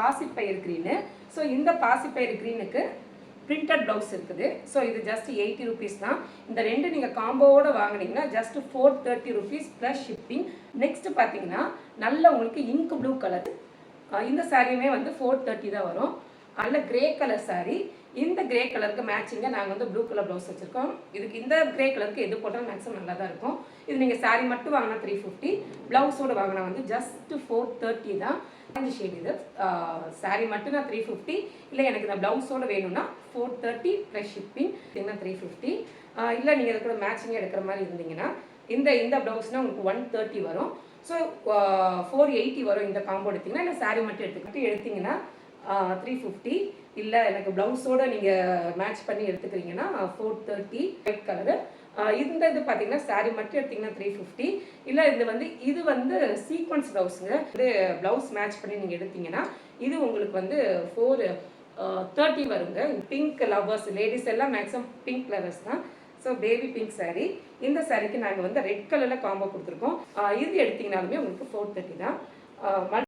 பாசிப்பயிறு green. So இந்த பாசிப்பயிறு க்ரீனுக்கு பிரிண்டட் ப்ளவுஸ் இருக்குது. ஸோ இது ஜஸ்ட் 80 ருபீஸ் தான். இந்த ரெண்டு நீங்கள் காம்போவோடு வாங்கினீங்கன்னா just 430 rupees plus shipping. Next பார்த்தீங்கன்னா நல்ல உங்களுக்கு இங்க் ப்ளூ கலர். இந்த சாரியுமே வந்து 430 தான் வரும். நல்ல கிரே கலர் சாரீ. இந்த கிரே கலருக்கு மேட்சிங்காக நாங்கள் வந்து ப்ளூ கலர் ப்ளவுஸ் வச்சுருக்கோம். இதுக்கு இந்த கிரே கலருக்கு எது போட்டாலும் மேக்ஸிமம் நல்லா தான் இருக்கும். இது நீங்கள் சாரீ மட்டும் வாங்கினா 350, ப்ளவுஸோடு வாங்கினா வந்து ஜஸ்ட் 430 தான். ஆரஞ்சு ஷேட் இது. சாரீ மட்டும் நான் 350, இல்லை எனக்கு இந்த ப்ளவுஸோடு வேணும்னா 430 ப்ளஸ் ஷிப்பிங் என்ன 350. இல்லை நீங்கள் இது கூட மேட்சிங்காக எடுக்கிற மாதிரி இருந்தீங்கன்னா இந்த ப்ளவுஸ்னால் உங்களுக்கு 130 வரும். ஸோ 480 வரும் இந்த காம்போ எடுத்திங்கன்னா. இல்லை சாரீ மட்டும் எடுத்திங்கன்னா 350. இல்லை எனக்கு ப்ளவுஸோடு நீங்கள் மேட்ச் பண்ணி எடுத்துக்கிறீங்கன்னா 430 ஒயிட் கலரு. இந்த இது பார்த்தீங்கன்னா சாரீ மட்டும் எடுத்திங்கன்னா 350. இல்லை இது வந்து சீக்வன்ஸ் ப்ளவுஸுங்க. இது ப்ளவுஸ் மேட்ச் பண்ணி நீங்கள் எடுத்தீங்கன்னா இது உங்களுக்கு வந்து 430 வருங்க. பிங்க் லவ்வர்ஸ் லேடிஸ் எல்லாம் மேக்ஸிமம் பிங்க் லவர்ஸ் தான். So baby pink sari. இந்த சாரீக்கு நாங்கள் வந்து ரெட் கலரில் காம்போ கொடுத்துருக்கோம். இது எடுத்திங்கனாலுமே உங்களுக்கு 430 தான்.